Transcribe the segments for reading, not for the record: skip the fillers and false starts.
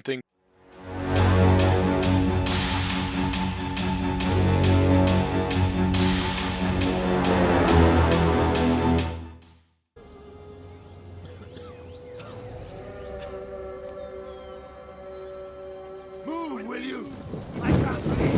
thing. Move, will you? I can't see.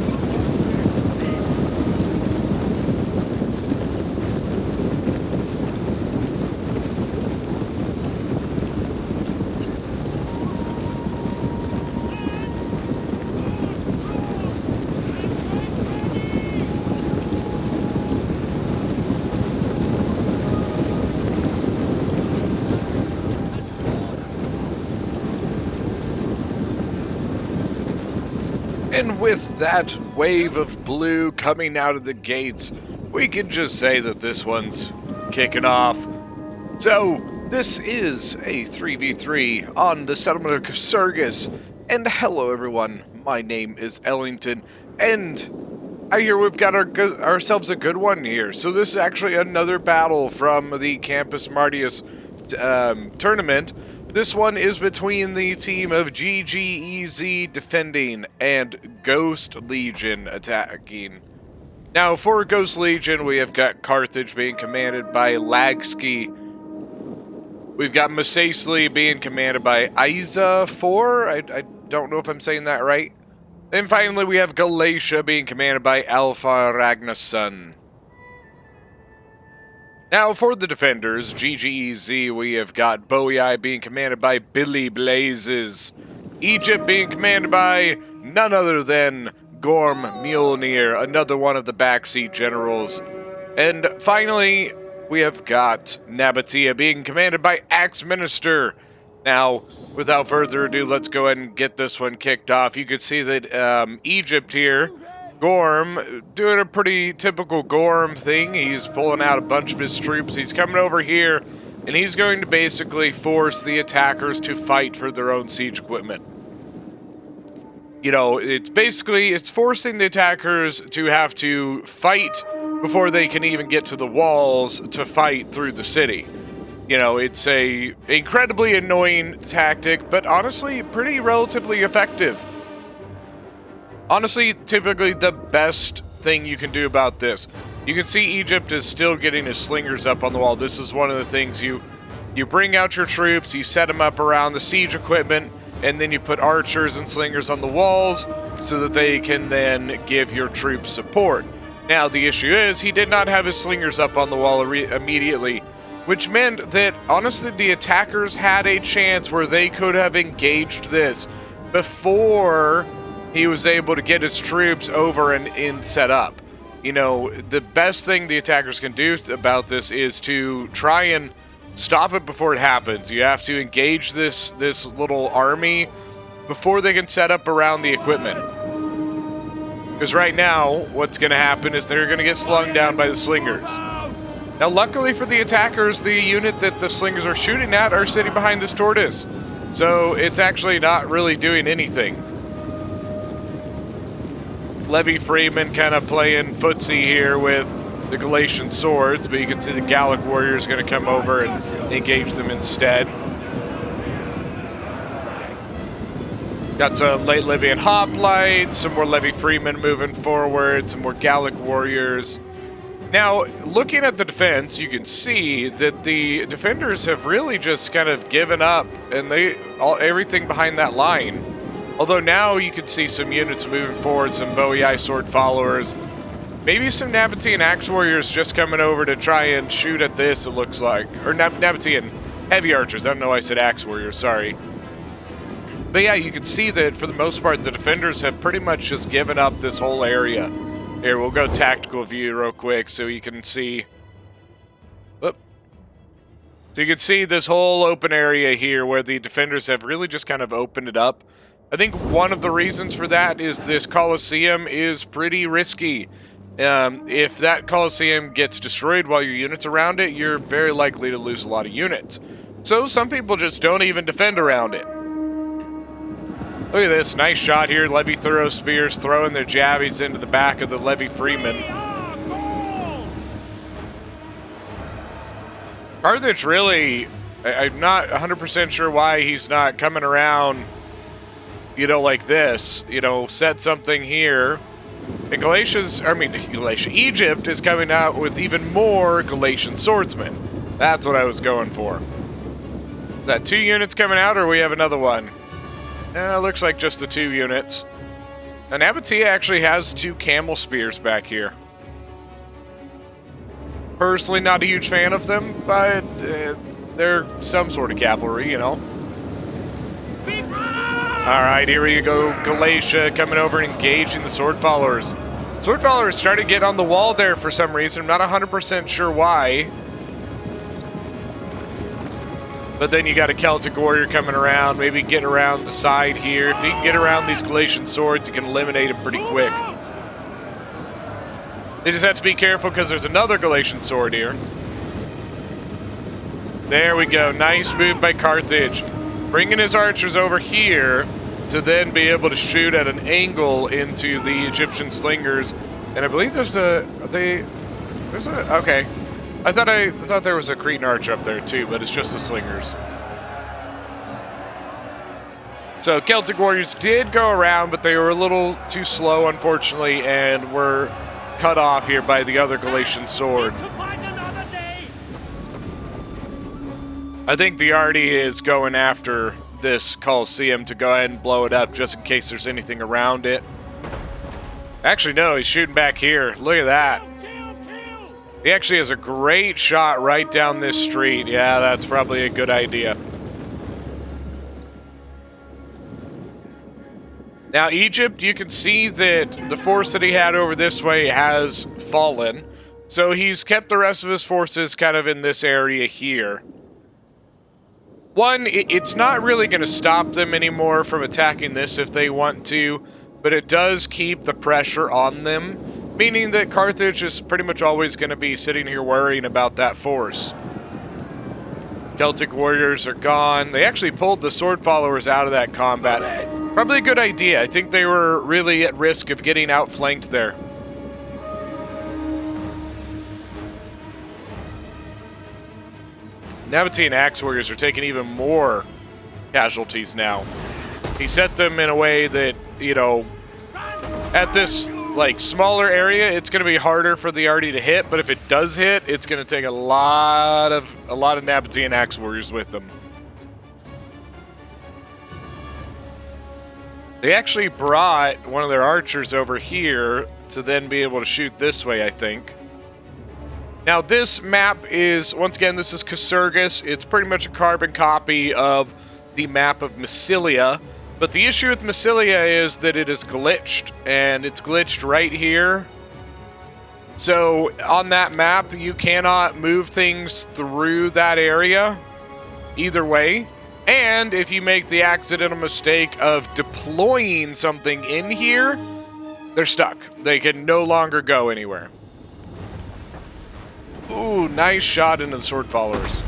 And with that wave of blue coming out of the gates, we can just say that this one's kicking off. So, this is a 3v3 on the settlement of Casurgis. And hello everyone, my name is Ellington, and I hear we've got ourselves a good one here. So this is actually another battle from the Campus Martius tournament. This one is between the team of GGEZ defending and Ghost Legion attacking. Now, for Ghost Legion, we have got Carthage being commanded by Lagsky. We've got Masacely being commanded by Isa 4. I don't know if I'm saying that right. Then finally, we have Galatia being commanded by Alpha Ragnarsson. Now, for the defenders, GGEZ, we have got Boei being commanded by Billy Blazes. Egypt being commanded by none other than Gorm Mjolnir, another one of the backseat generals. And finally, we have got Nabatea being commanded by Axe Minister. Now, without further ado, let's go ahead and get this one kicked off. You can see that Egypt here, Gorm, doing a pretty typical Gorm thing. He's pulling out a bunch of his troops. He's coming over here, and he's going to basically force the attackers to fight for their own siege equipment. You know, it's forcing the attackers to have to fight before they can even get to the walls to fight through the city. You know, it's a incredibly annoying tactic, but honestly, pretty relatively effective. Honestly, typically the best thing you can do about this. You can see Egypt is still getting his slingers up on the wall. This is one of the things you bring out your troops, you set them up around the siege equipment, and then you put archers and slingers on the walls so that they can then give your troops support. Now, the issue is he did not have his slingers up on the wall immediately, which meant that, honestly, the attackers had a chance where they could have engaged this before he was able to get his troops over and set up. You know, the best thing the attackers can do about this is to try and stop it before it happens. You have to engage this little army before they can set up around the equipment. Because right now, what's going to happen is they're going to get slung down by the slingers. Now, luckily for the attackers, the unit that the slingers are shooting at are sitting behind this tortoise. So it's actually not really doing anything. Levy Freeman kind of playing footsie here with the Galatian swords, but you can see the Gallic warrior is going to come over and engage them instead. Got some late Libyan hoplites, some more Levy Freeman moving forward, some more Gallic warriors. Now, looking at the defense, you can see that the defenders have really just kind of given up, and everything behind that line. Although now you can see some units moving forward, some Boei sword followers. Maybe some Nabatean axe warriors just coming over to try and shoot at this, it looks like. Or Nabatean heavy archers. I don't know why I said axe warriors, sorry. But yeah, you can see that for the most part, the defenders have pretty much just given up this whole area. Here, we'll go tactical view real quick so you can see. Whoop. So you can see this whole open area here where the defenders have really just kind of opened it up. I think one of the reasons for that is this Colosseum is pretty risky. If that Colosseum gets destroyed while your unit's around it, you're very likely to lose a lot of units. So some people just don't even defend around it. Look at this, nice shot here. Levy Thorough Spears throwing their jabbies into the back of the Levy Freeman. Carthage really, I'm not 100% sure why he's not coming around you know, like this, you know, set something here. And Egypt is coming out with even more Galatian swordsmen. That's what I was going for. Is that 2 units coming out, or we have another one? Looks like just the 2 units. And Nabatea actually has 2 camel spears back here. Personally, not a huge fan of them, but they're some sort of cavalry, you know. Alright, here we go. Galatia coming over and engaging the sword followers. Sword followers started to get on the wall there for some reason. I'm not 100% sure why. But then you got a Celtic warrior coming around, maybe get around the side here. If you can get around these Galatian swords, you can eliminate them pretty quick. They just have to be careful because there's another Galatian sword here. There we go. Nice move by Carthage. Bringing his archers over here to then be able to shoot at an angle into the Egyptian slingers. And I believe there's a... okay. I thought there was a Cretan archer up there too, but it's just the slingers. So Celtic warriors did go around, but they were a little too slow, unfortunately, and were cut off here by the other Galatian sword. I think the Artie is going after this Colosseum to go ahead and blow it up just in case there's anything around it. Actually, no, he's shooting back here. Look at that. He actually has a great shot right down this street. Yeah, that's probably a good idea. Now, Egypt, you can see that the force that he had over this way has fallen. So he's kept the rest of his forces kind of in this area here. One, it's not really going to stop them anymore from attacking this if they want to, but it does keep the pressure on them, meaning that Carthage is pretty much always going to be sitting here worrying about that force. Celtic warriors are gone. They actually pulled the sword followers out of that combat. Probably a good idea. I think they were really at risk of getting outflanked there. Nabatean axe warriors are taking even more casualties now. He set them in a way that, you know, at this like smaller area, it's going to be harder for the Artie to hit, but if it does hit, it's going to take a lot of Nabatean axe warriors with them. They actually brought one of their archers over here to then be able to shoot this way, I think. Now, this map is, once again, this is Casurgis. It's pretty much a carbon copy of the map of Massilia. But the issue with Massilia is that it is glitched, and it's glitched right here. So, on that map, you cannot move things through that area either way. And if you make the accidental mistake of deploying something in here, they're stuck. They can no longer go anywhere. Ooh, nice shot into the sword followers.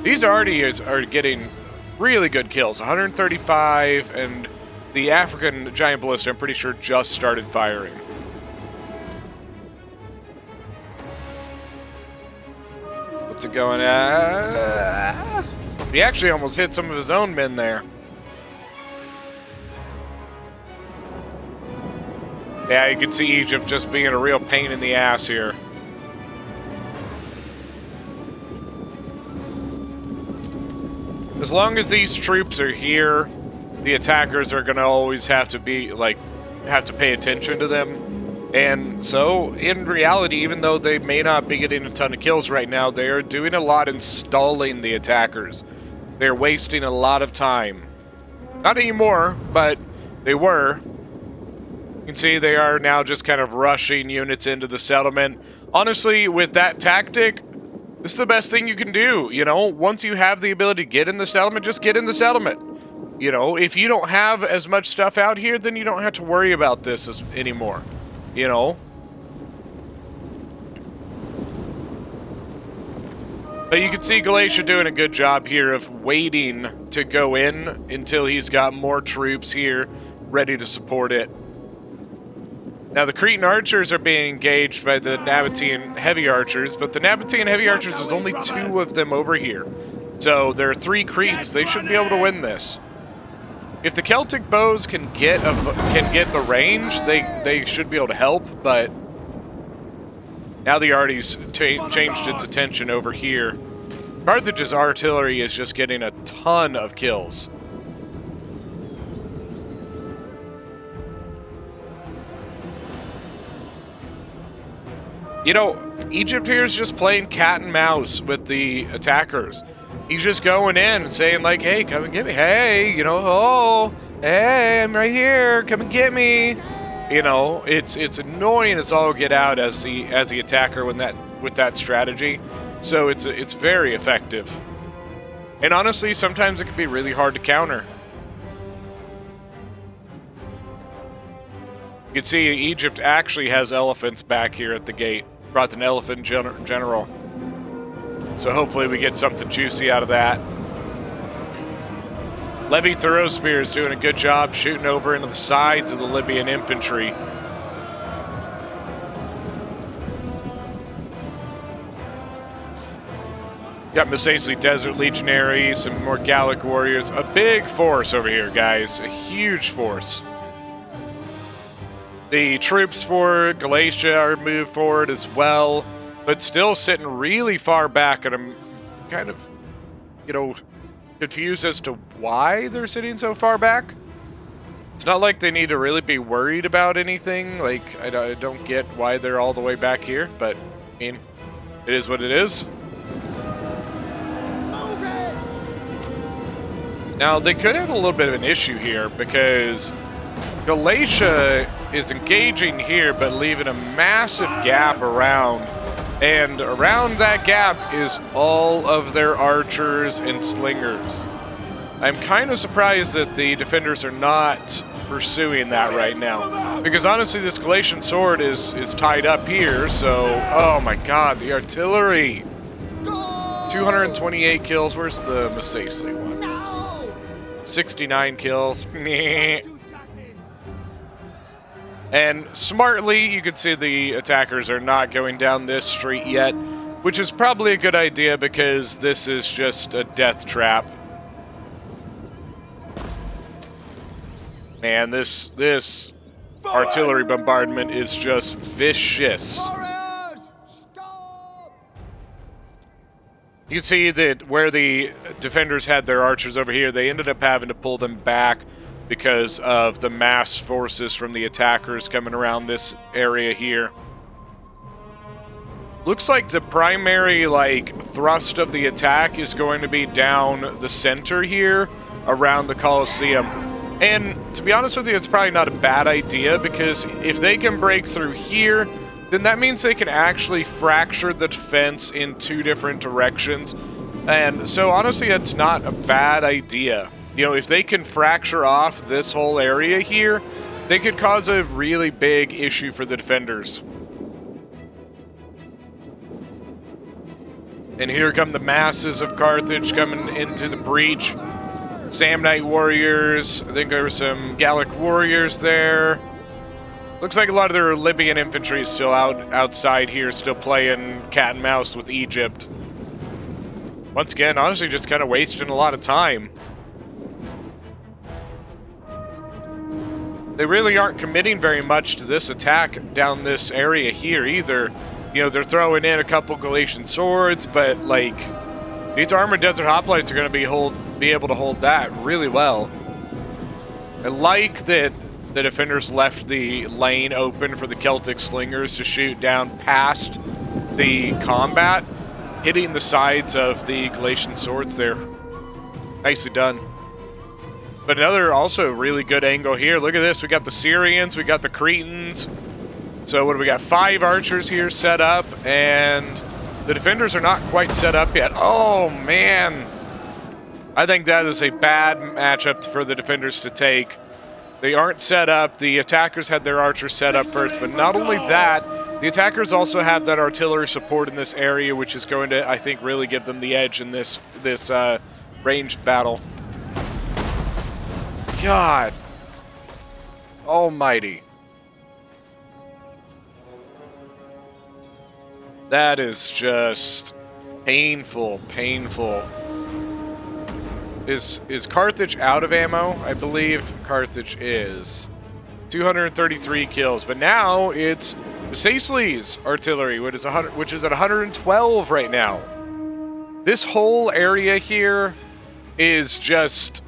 These Arties are getting really good kills. 135, and the African giant ballista, I'm pretty sure, just started firing. What's it going at? He actually almost hit some of his own men there. Yeah, you can see Egypt just being a real pain in the ass here. As long as these troops are here, the attackers are going to always have to pay attention to them. And so, in reality, even though they may not be getting a ton of kills right now, they are doing a lot in stalling the attackers. They're wasting a lot of time. Not anymore, but they were. You can see they are now just kind of rushing units into the settlement. Honestly, with that tactic, this is the best thing you can do, you know? Once you have the ability to get in the settlement, just get in the settlement. You know, if you don't have as much stuff out here, then you don't have to worry about this anymore. You know? But you can see Galatia doing a good job here of waiting to go in until he's got more troops here ready to support it. Now, the Cretan archers are being engaged by the Nabatean heavy archers, but the Nabatean heavy archers, there's only 2 of them over here. So there are 3 Cretans. They should be able to win this. If the Celtic bows can get the range, they should be able to help. But now the arty's changed its attention over here. Carthage's artillery is just getting a ton of kills. You know, Egypt here is just playing cat and mouse with the attackers. He's just going in and saying like, hey, come and get me. Hey, you know, oh, hey, I'm right here. Come and get me. You know, it's annoying as all get out as the attacker with that strategy. So it's very effective. And honestly, sometimes it can be really hard to counter. You can see Egypt actually has elephants back here at the gate. Brought an elephant general. So hopefully we get something juicy out of that. Levy Thorough Spear is doing a good job shooting over into the sides of the Libyan infantry. Got Massaili Desert Legionaries, some more Gallic warriors. A big force over here, guys. A huge force. The troops for Galatia are moved forward as well, but still sitting really far back, and I'm kind of, you know, confused as to why they're sitting so far back. It's not like they need to really be worried about anything. Like, I don't get why they're all the way back here, but, I mean, it is what it is. Now, they could have a little bit of an issue here, because Galatia is engaging here, but leaving a massive gap around. And around that gap is all of their archers and slingers. I'm kind of surprised that the defenders are not pursuing that right now. Because honestly, this Galatian sword is tied up here, so... Oh my god, the artillery! 228 kills. Where's the Massaili one? 69 kills. And smartly, you can see the attackers are not going down this street yet, which is probably a good idea because this is just a death trap. Man, this artillery bombardment is just vicious. You can see that where the defenders had their archers over here, they ended up having to pull them back because of the mass forces from the attackers coming around this area here. Looks like the primary, thrust of the attack is going to be down the center here, around the Colosseum. And to be honest with you, it's probably not a bad idea, because if they can break through here, then that means they can actually fracture the defense in two different directions. And so honestly, it's not a bad idea. You know, if they can fracture off this whole area here, they could cause a really big issue for the defenders. And here come the masses of Carthage coming into the breach. Samnite warriors. I think there were some Gallic warriors there. Looks like a lot of their Libyan infantry is still outside here, still playing cat and mouse with Egypt. Once again, honestly, just kind of wasting a lot of time. They really aren't committing very much to this attack down this area here either. You know, they're throwing in a couple Galatian swords, but these armored desert hoplites are going to be able to hold that really well. I like that the defenders left the lane open for the Celtic slingers to shoot down past the combat, hitting the sides of the Galatian swords there. Nicely done. But another also really good angle here. Look at this. We got the Syrians. We got the Cretans. So what do we got? 5 archers here set up. And the defenders are not quite set up yet. Oh, man. I think that is a bad matchup for the defenders to take. They aren't set up. The attackers had their archers set up first. But not only that, the attackers also have that artillery support in this area, which is going to, I think, really give them the edge in this ranged battle. God almighty. That is just painful, painful. Is Carthage out of ammo? I believe Carthage is. 233 kills, but now it's Saisley's artillery, which is at 112 right now. This whole area here is just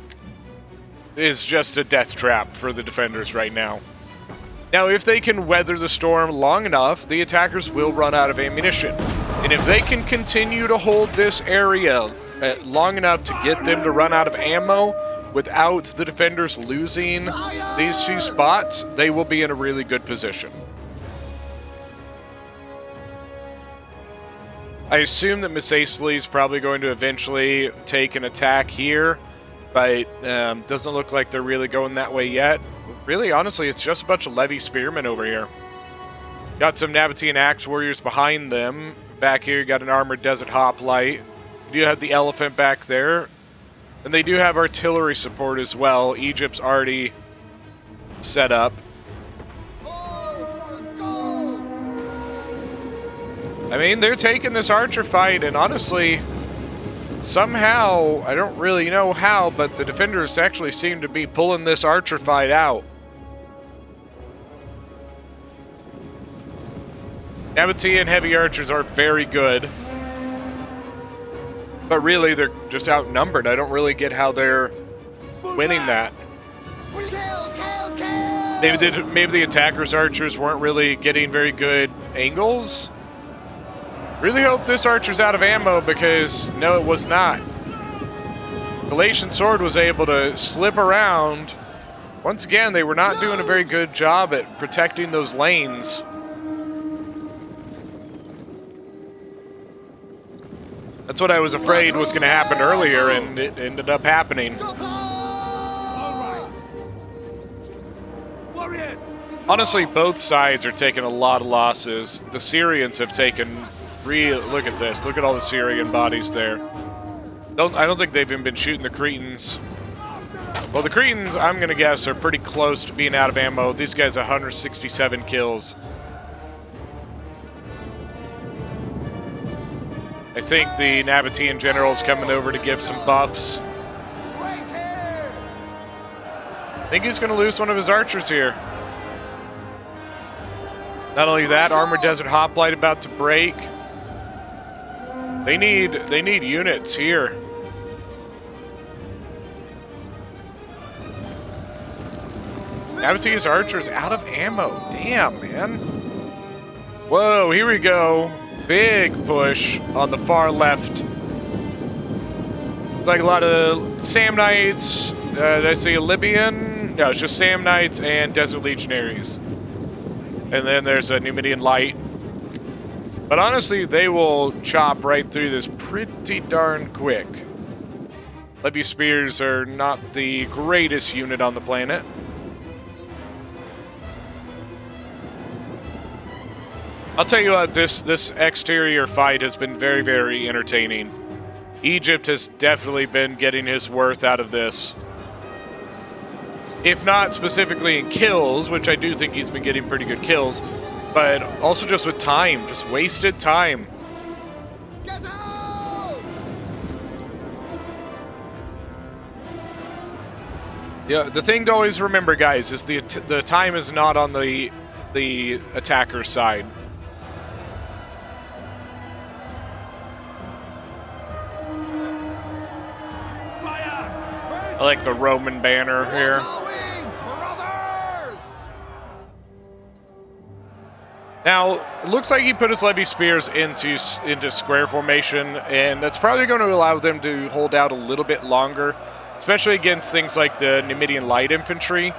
a death trap for the defenders right now. Now, if they can weather the storm long enough, the attackers will run out of ammunition. And if they can continue to hold this area long enough to get them to run out of ammo without the defenders losing these two spots, they will be in a really good position. I assume that Miss Aisley is probably going to eventually take an attack here, but doesn't look like they're really going that way yet. Really, honestly, it's just a bunch of Levy Spearmen over here. Got some Nabatean Axe Warriors behind them. Back here, you got an Armored Desert Hoplite. You do have the Elephant back there. And they do have artillery support as well. Egypt's already set up. I mean, they're taking this archer fight, and honestly, somehow, I don't really know how, but the defenders actually seem to be pulling this archer fight out. Nabatean heavy archers are very good, but really they're just outnumbered. I don't really get how they're winning that. Maybe the attackers' archers weren't really getting very good angles. Really hope this archer's out of ammo, because no, it was not. Galatian Sword was able to slip around. Once again, they were not doing a very good job at protecting those lanes. That's what I was afraid was going to happen earlier, and it ended up happening. Honestly, both sides are taking a lot of losses. The Syrians have taken look at this. Look at all the Syrian bodies there. I don't think they've even been shooting the Cretans. Well, the Cretans, I'm going to guess, are pretty close to being out of ammo. These guys 167 kills. I think the Nabatean general's coming over to give some buffs. I think he's going to lose one of his archers here. Not only that, Armored Desert Hoplite about to break. They need units here. Nabatean's archers out of ammo. Damn, man. Whoa, here we go. Big push on the far left. It's like a lot of Samnites. Did I say a Libyan? No, it's just Samnites and Desert Legionaries. And then there's a Numidian Light. But honestly, they will chop right through this pretty darn quick. Levy Spears are not the greatest unit on the planet. I'll tell you what, this exterior fight has been very, very entertaining. Egypt has definitely been getting his worth out of this. If not specifically in kills, which I do think he's been getting pretty good kills, but also just with time, just wasted time. Get out! Yeah, the thing to always remember, guys, is the time is not on the attacker's side. I like the Roman banner here. Now, it looks like he put his Levy Spears into square formation, and that's probably going to allow them to hold out a little bit longer, especially against things like the Numidian Light Infantry.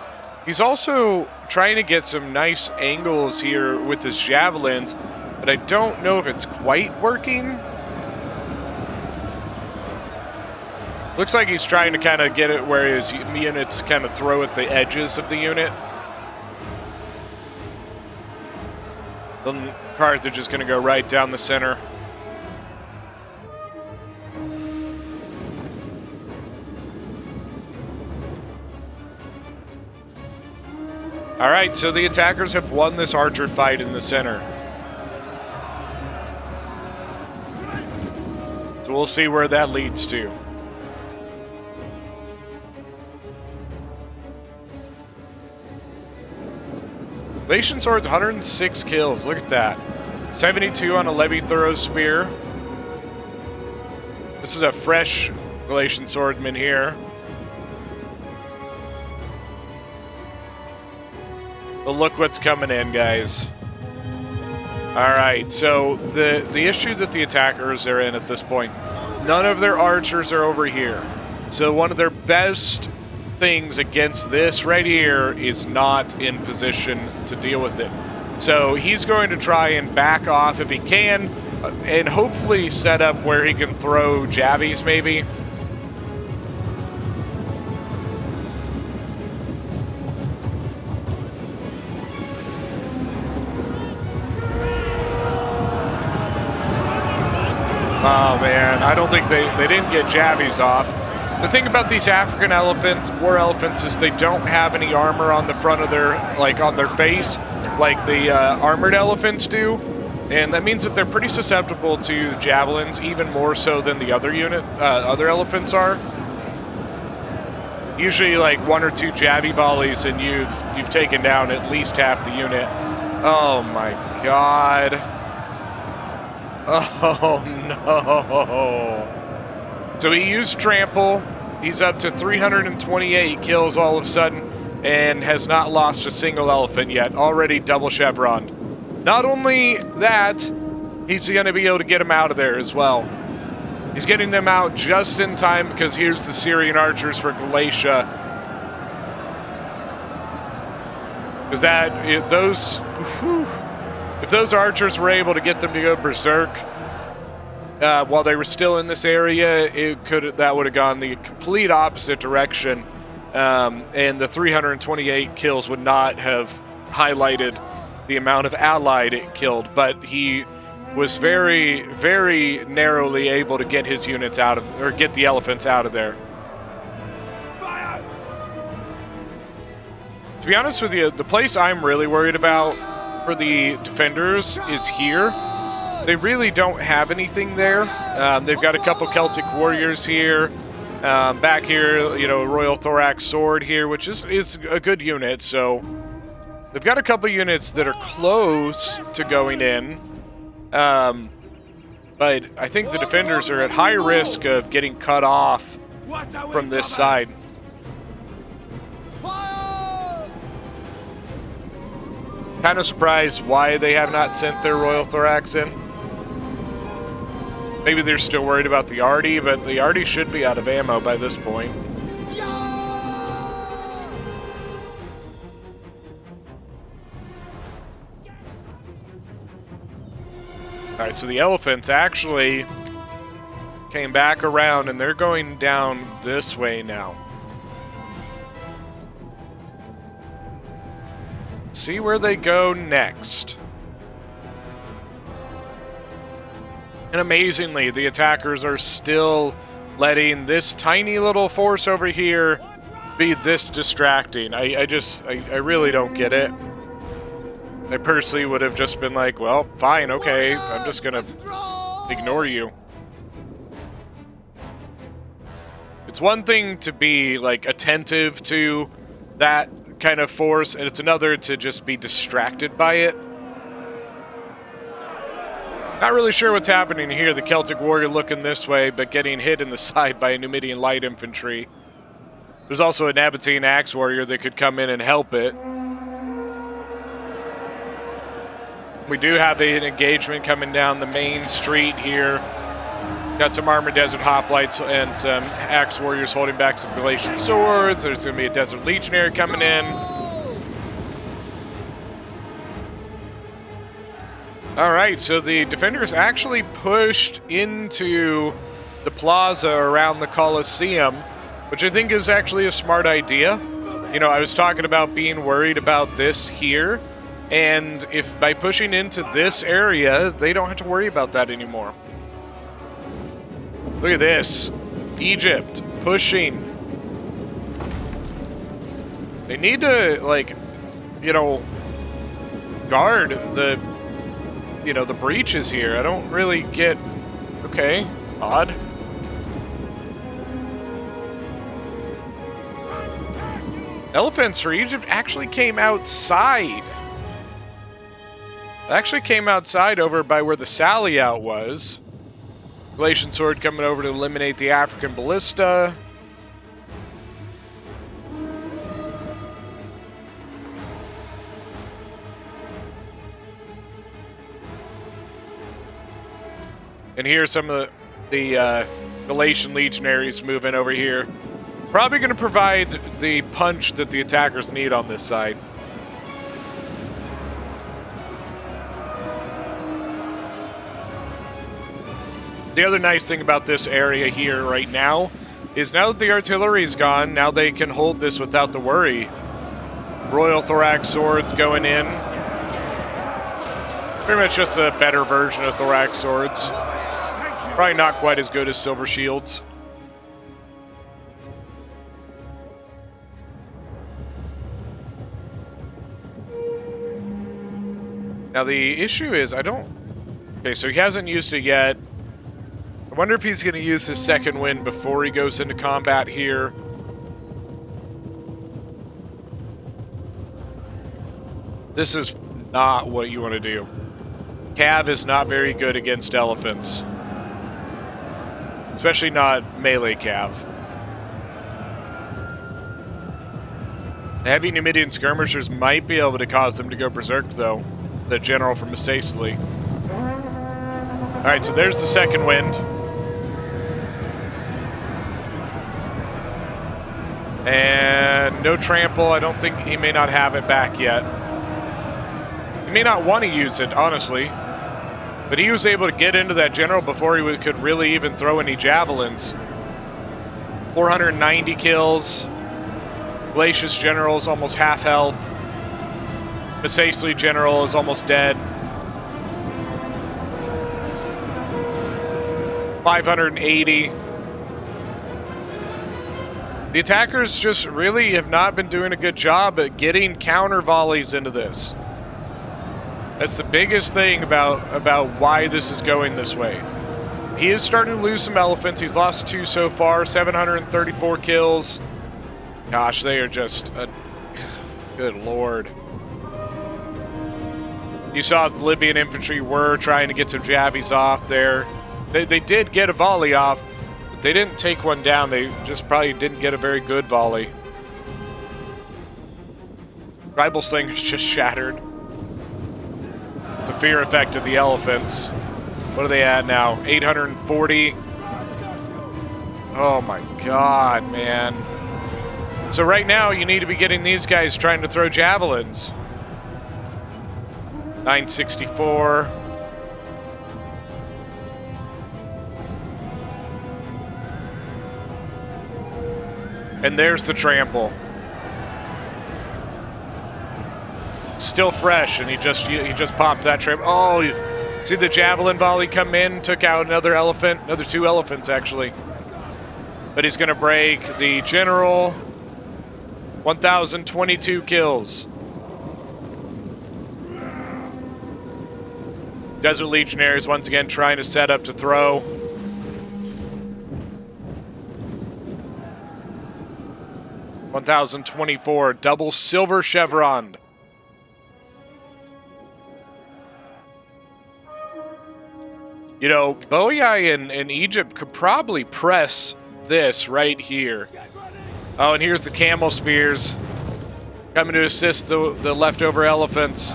He's also trying to get some nice angles here with his javelins, but I don't know if it's quite working. Looks like he's trying to kind of get it where his units kind of throw at the edges of the unit. Then Carthage is going to go right down the center. All right, so the attackers have won this archer fight in the center. So we'll see where that leads to. Galatian Sword's 106 kills. Look at that. 72 on a Levy Thorough Spear. This is a fresh Galatian Swordman here. But look what's coming in, guys. Alright, so the issue that the attackers are in at this point, none of their archers are over here. So one of their best things against this right here is not in position to deal with it. So he's going to try and back off if he can, and hopefully set up where he can throw jabbies maybe. Oh man, I don't think they didn't get jabbies off. The thing about these African elephants, war elephants, is they don't have any armor on the front of their, like on their face, like the armored elephants do. And that means that they're pretty susceptible to javelins, even more so than the other other elephants are. Usually like 1 or 2 jabby volleys and you've taken down at least half the unit. Oh my god. Oh no. So he used Trample. He's up to 328 kills all of a sudden and has not lost a single elephant yet. Already double chevroned. Not only that, he's going to be able to get them out of there as well. He's getting them out just in time because here's the Syrian archers for Galatia. Because if those archers were able to get them to go berserk while they were still in this area, that would have gone the complete opposite direction, and the 328 kills would not have highlighted the amount of allied it killed. But he was very, very narrowly able to get his units out of, or get the elephants out of there. Fire! To be honest with you, the place I'm really worried about for the defenders is here. They really don't have anything there. They've got a couple Celtic warriors here. Back here, you know, Royal Thorax Sword here, which is a good unit. So they've got a couple units that are close to going in. But I think the defenders are at high risk of getting cut off from this side. Kind of surprised why they have not sent their Royal Thorax in. Maybe they're still worried about the Arty, but the Arty should be out of ammo by this point. Alright, so the elephants actually came back around and they're going down this way now. See where they go next. And amazingly, the attackers are still letting this tiny little force over here be this distracting. I really don't get it. I personally would have just been like, well, fine, okay, I'm just gonna ignore you. It's one thing to be, like, attentive to that kind of force, and it's another to just be distracted by it. Not really sure what's happening here. The Celtic warrior looking this way, but getting hit in the side by a Numidian light infantry. There's also a Nabatean axe warrior that could come in and help it. We do have an engagement coming down the main street here. Got some armored desert hoplites and some axe warriors holding back some Galatian swords. There's going to be a desert legionary coming in. Alright, so the defenders actually pushed into the plaza around the Colosseum, which I think is actually a smart idea. You know, I was talking about being worried about this here, and if by pushing into this area, they don't have to worry about that anymore. Look at this. Egypt pushing. They need to, like, you know, guard the, you know, the breaches here. I don't really get... Okay, odd. Elephants for Egypt actually came outside Actually came outside over by where the Sally out was. Galatian Sword coming over to eliminate the African Ballista. And here's some of the Galatian Legionaries moving over here. Probably going to provide the punch that the attackers need on this side. The other nice thing about this area here right now is now that the artillery is gone, now they can hold this without the worry. Royal Thorax Swords going in. Pretty much just a better version of Thorax Swords. Probably not quite as good as Silver Shields. Now the issue is, okay, so he hasn't used it yet. I wonder if he's going to use his second wind before he goes into combat here. This is not what you want to do. Cav is not very good against elephants. Especially not melee cav. The heavy Numidian skirmishers might be able to cause them to go berserk, though. The general from Sicily. Alright, so there's the second wind. And no trample. I don't think he may not have it back yet. He may not want to use it, honestly. But he was able to get into that general before he could really even throw any javelins. 490 kills. Glacius general is almost half health. Sicily general is almost dead. 580. The attackers just really have not been doing a good job at getting counter volleys into this. That's the biggest thing about why this is going this way. He is starting to lose some elephants. He's lost 2 so far, 734 kills. Gosh, they are just good lord. You saw as the Libyan infantry were trying to get some javies off there. They did get a volley off, but they didn't take one down. They just probably didn't get a very good volley. Tribal Slinger's just shattered. It's a fear effect of the elephants. What are they at now? 840. Oh my god, man. So right now you need to be getting these guys trying to throw javelins. 964. And there's the trample. Still fresh, and he just popped that trample. Oh, see the javelin volley come in, took out another elephant, another 2 elephants actually. But he's going to break the general. 1,022 kills. Desert Legionaries once again trying to set up to throw. $1,024, double silver chevron. You know, Boei in Egypt could probably press this right here. Oh, and here's the camel spears coming to assist the leftover elephants.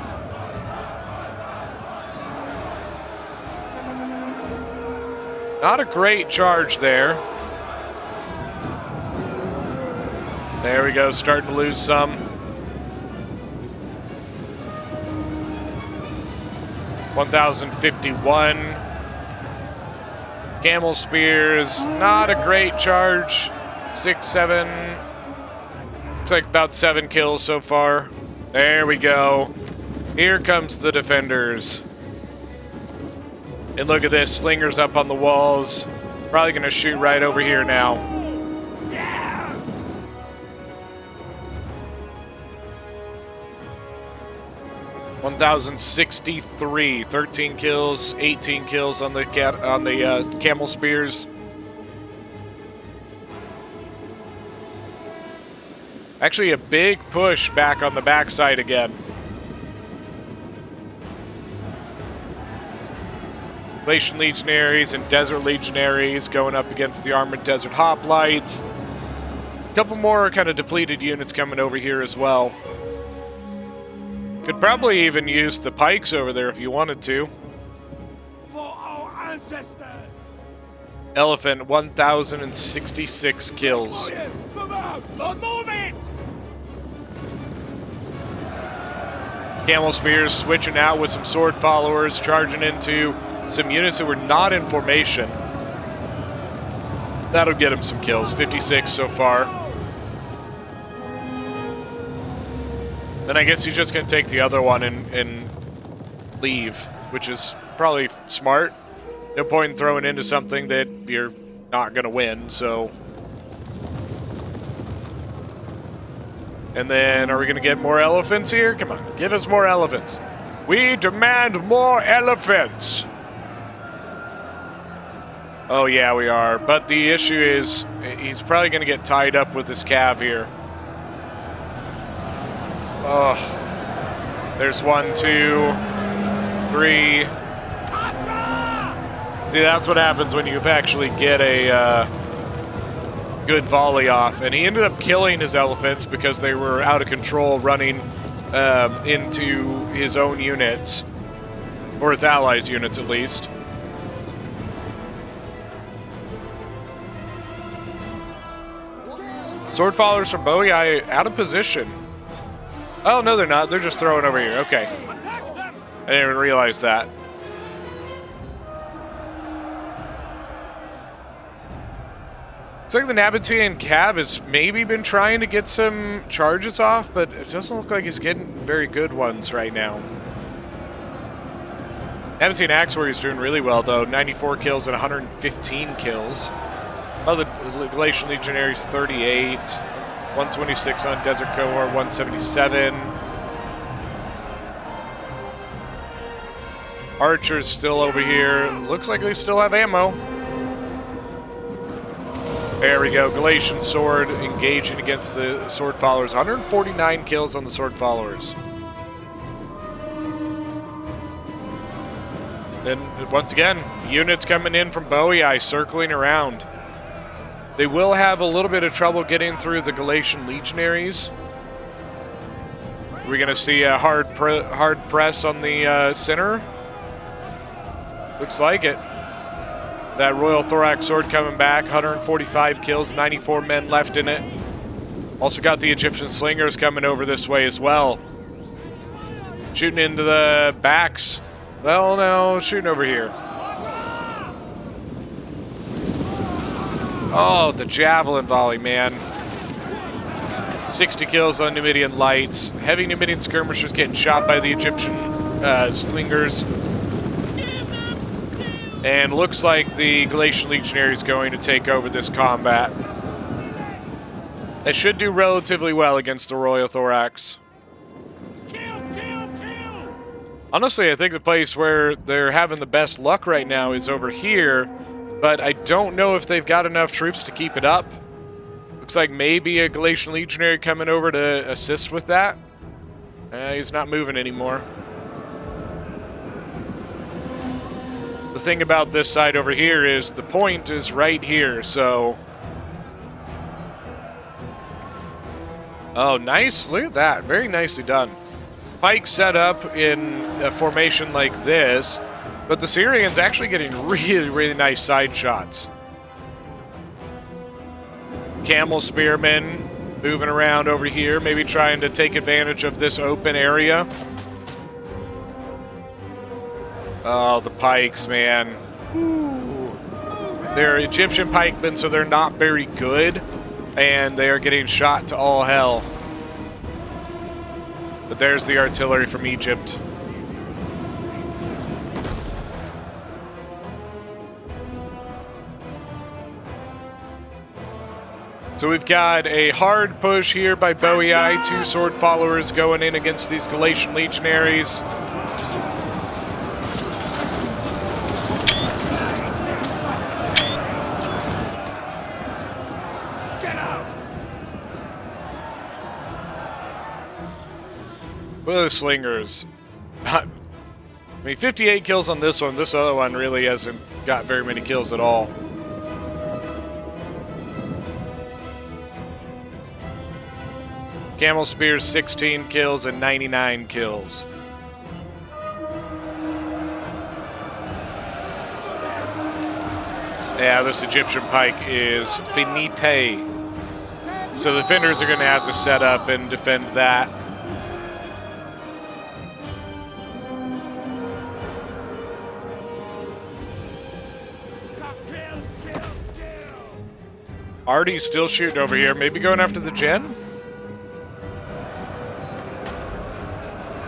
Not a great charge there. There we go, starting to lose some. 1,051. Camel spears, not a great charge. 6, 7. Looks like about 7 kills so far. There we go. Here comes the defenders. And look at this, slingers up on the walls. Probably gonna shoot right over here now. Yeah! 1,063, 13 kills, 18 kills on the camel spears. Actually, a big push back on the backside again. Galatian Legionaries and Desert Legionaries going up against the Armored Desert Hoplites. A couple more kind of depleted units coming over here as well. Could probably even use the pikes over there if you wanted to. For our ancestors! Elephant, 1,066 kills. Warriors, move out! Move it! Camel Spears switching out with some sword followers, charging into some units that were not in formation. That'll get him some kills, 56 so far. Then I guess he's just going to take the other one and leave, which is probably smart. No point in throwing into something that you're not going to win, so. And then, are we going to get more elephants here? Come on, give us more elephants. We demand more elephants! Oh yeah, we are. But the issue is, he's probably going to get tied up with this cav here. Oh. There's 1, 2, 3. See, that's what happens when you actually get a good volley off. And he ended up killing his elephants because they were out of control running into his own units. Or his allies' units, at least. Sword followers from Bowie out of position. Oh, no, they're not. They're just throwing over here. Okay. I didn't even realize that. Looks like the Nabatean Cav has maybe been trying to get some charges off, but it doesn't look like he's getting very good ones right now. Nabatean Axe Warrior's doing really well, though. 94 kills and 115 kills. Oh, the Galatian Legionaries 38. 126 on Desert Cohort, 177. Archers still over here. Looks like they still have ammo. There we go. Galatian Sword engaging against the Sword Followers. 149 kills on the Sword Followers. Then, once again, units coming in from Bowie circling around. They will have a little bit of trouble getting through the Galatian Legionaries. We're going to see a hard press on the center. Looks like it. That Royal Thorax Sword coming back, 145 kills, 94 men left in it. Also got the Egyptian Slingers coming over this way as well. Shooting into the backs. Well, no, shooting over here. Oh, the Javelin volley, man. 60 kills on Numidian Lights. Heavy Numidian skirmishers getting shot by the Egyptian Slingers. And looks like the Galatian Legionary is going to take over this combat. They should do relatively well against the Royal Thorax. Honestly, I think the place where they're having the best luck right now is over here, but I don't know if they've got enough troops to keep it up. Looks like maybe a Galatian Legionary coming over to assist with that. He's not moving anymore. The thing about this side over here is the point is right here, so... Oh, nice. Look at that. Very nicely done. Pike set up in a formation like this, but the Syrians actually getting really, really nice side shots. Camel Spearmen moving around over here, maybe trying to take advantage of this open area. Oh, the pikes, man. Ooh. They're Egyptian pikemen, so they're not very good, and they are getting shot to all hell. But there's the artillery from Egypt. So we've got a hard push here by Bowie, 2 sword followers going in against these Galatian Legionaries. What are those slingers? I mean, 58 kills on this one. This other one really hasn't got very many kills at all. Camel Spears, 16 kills and 99 kills. Yeah, this Egyptian pike is finite. So the defenders are going to have to set up and defend that. Artie's still shooting over here. Maybe going after the gen?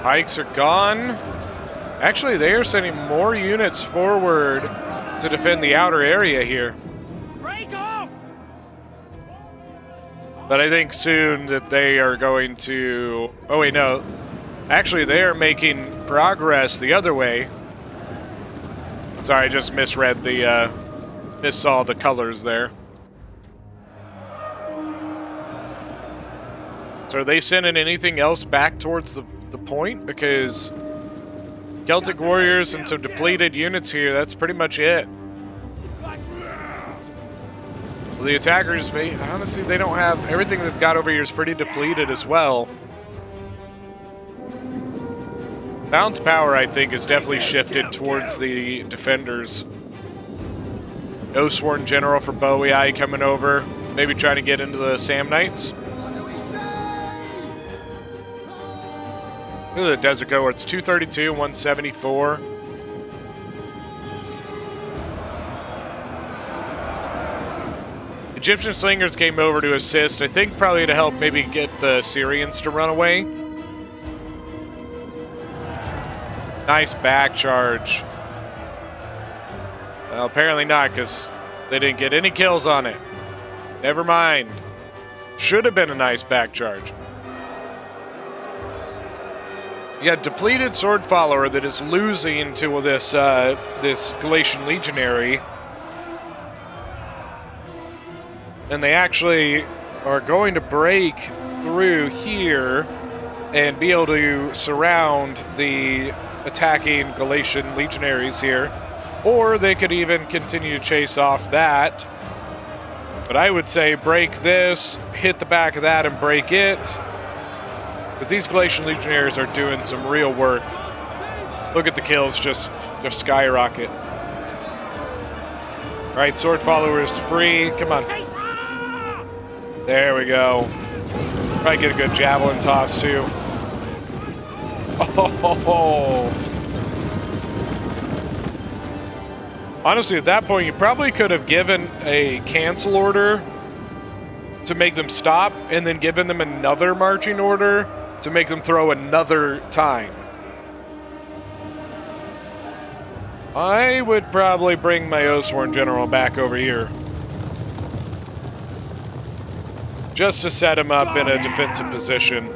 Pikes are gone. Actually, they are sending more units forward to defend the outer area here. Break off! But I think soon that they are going to... Oh, wait, no. Actually, they are making progress the other way. Sorry, I just misread the... missaw the colors there. So are they sending anything else back towards the point? Because Celtic Warriors and some depleted units here, that's pretty much it. Well, the attackers, honestly, they don't have... Everything they've got over here is pretty depleted as well. Bounce power, I think, is definitely shifted towards the defenders. Oathsworn General for Bowie coming over. Maybe trying to get into the Sam Knights. Look at the Desert Goer. It's 232 and 174. Egyptian Slingers came over to assist, I think probably to help maybe get the Syrians to run away. Nice back charge. Well, apparently not, because they didn't get any kills on it. Never mind. Should have been a nice back charge. You got depleted sword follower that is losing to this this Galatian legionary, and they actually are going to break through here and be able to surround the attacking Galatian legionaries here, or they could even continue to chase off that. But I would say break this, hit the back of that, and break it. Because these Galatian Legionnaires are doing some real work. Look at the kills just skyrocket. Alright, Sword Follower is free. Come on. There we go. Probably get a good javelin toss too. Oh. Honestly, at that point, you probably could have given a cancel order to make them stop, and then given them another marching order to make them throw another time. I would probably bring my Oathsworn General back over here. Just to set him up in a defensive position.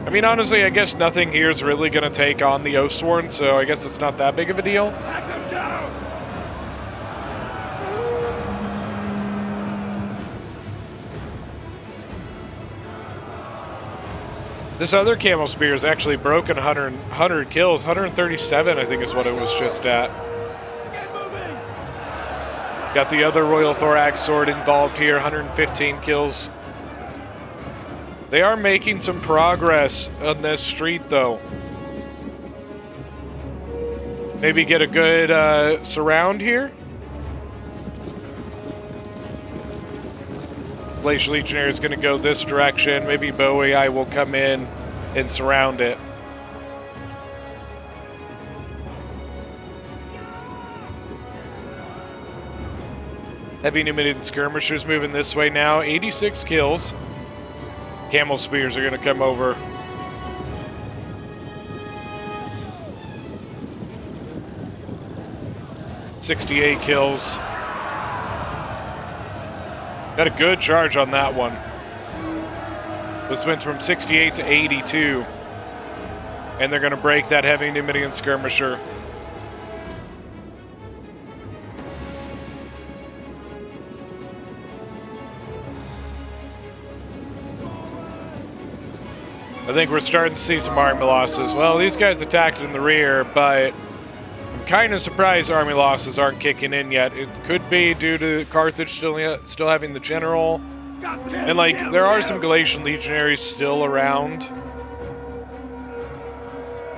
I mean, honestly, I guess nothing here is really going to take on the Oathsworn, so I guess it's not that big of a deal. Hack them down! This other Camel Spear is actually broken 100 kills. 137, I think, is what it was just at. Get moving! Got the other Royal Thorax Sword involved here, 115 kills. They are making some progress on this street, though. Maybe get a good surround here. Glacial Legionnaire is going to go this direction. Maybe Bowie will come in and surround it. Heavy Numidian Skirmishers moving this way now. 86 kills. Camel Spears are going to come over. $68 kills. Got a good charge on that one. This went from 68 to 82. And they're going to break that Heavy Numidian Skirmisher. think we're starting to see some army losses. Well, these guys attacked in the rear, but I'm kind of surprised army losses aren't kicking in yet. It could be due to Carthage still having the general. And, like, there are some Galatian legionaries still around.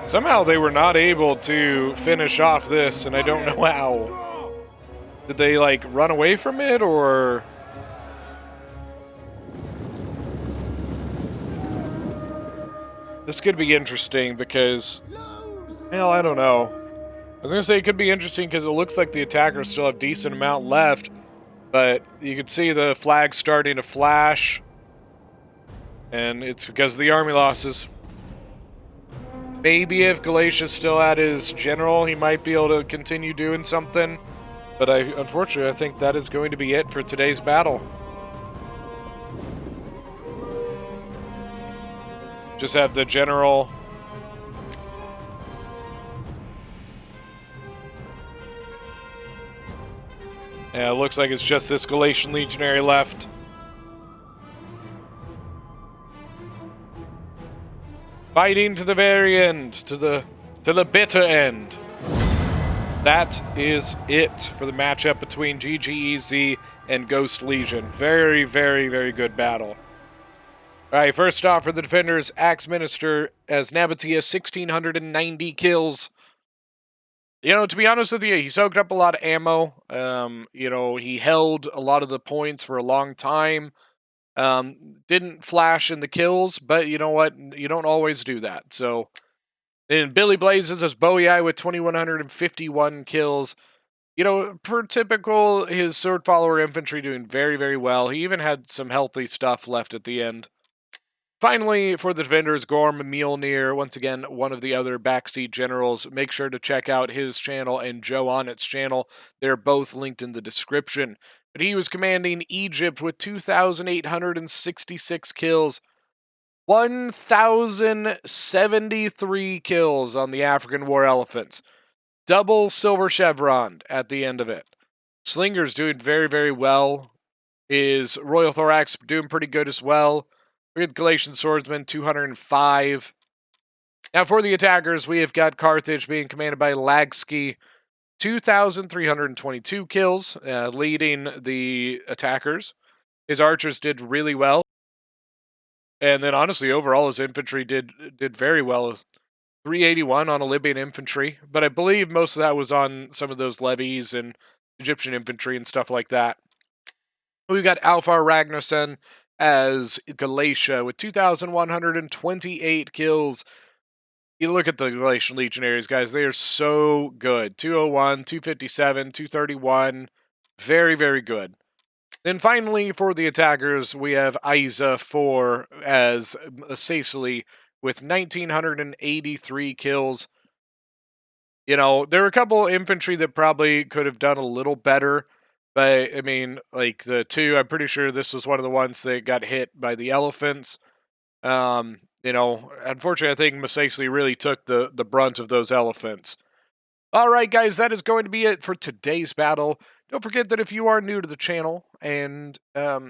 Somehow they were not able to finish off this, and I don't know how. Did they, like, run away from it, or... This could be interesting because... Well, I don't know. I was going to say it could be interesting because it looks like the attackers still have a decent amount left, but you can see the flag starting to flash, and it's because of the army losses. Maybe if Galatia still had his general, he might be able to continue doing something. But unfortunately, I think that is going to be it for today's battle. Just have the general. Yeah, it looks like it's just this Galatian legionary left. Fighting to the very end, to the bitter end. That is it for the matchup between GGEZ and Ghost Legion. Very, very, very good battle. All right, first off for the defenders, Axe Minister as Nabatea, 1,690 kills. You know, to be honest with you, he soaked up a lot of ammo. You know, he held a lot of the points for a long time. Didn't flash in the kills, but you know what? You don't always do that. So, then Billy Blazes as Boei with 2,151 kills. You know, per typical, his sword follower infantry doing very, very well. He even had some healthy stuff left at the end. Finally, for the defenders, Gorm Mjolnir, once again, one of the other backseat generals. Make sure to check out his channel and Joe Onnit's channel. They're both linked in the description. But he was commanding Egypt with 2,866 kills. 1,073 kills on the African War Elephants. Double silver chevron at the end of it. Slinger's doing very, very well. His Royal Thorax doing pretty good as well. We have Galatian Swordsman, 205. Now for the attackers, we have got Carthage being commanded by Lagsky, 2,322 kills, leading the attackers. His archers did really well. And then honestly, overall, his infantry did very well. 381 on Libyan infantry, but I believe most of that was on some of those levies and Egyptian infantry and stuff like that. We've got Alfar Ragnarsson as Galatia with 2,128 kills. You look at the Galatian legionaries, guys, they are so good. 201, 257, 231. Very, very good. Then finally, for the attackers, we have Isa 4 as Cecily with 1,983 kills. You know, there are a couple infantry that probably could have done a little better. But, I mean, like, the two, I'm pretty sure this was one of the ones that got hit by the elephants. You know, unfortunately, I think Masacely really took the brunt of those elephants. All right, guys, that is going to be it for today's battle. Don't forget that if you are new to the channel and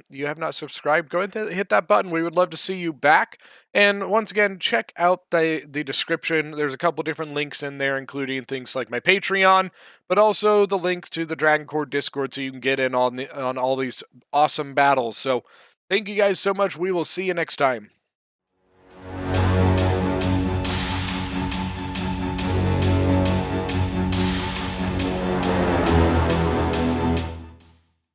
you have not subscribed, go ahead and hit that button. We would love to see you back. And once again, check out the description. There's a couple different links in there, including things like my Patreon, but also the links to the Dragon Core Discord so you can get in on all these awesome battles. So thank you guys so much. We will see you next time.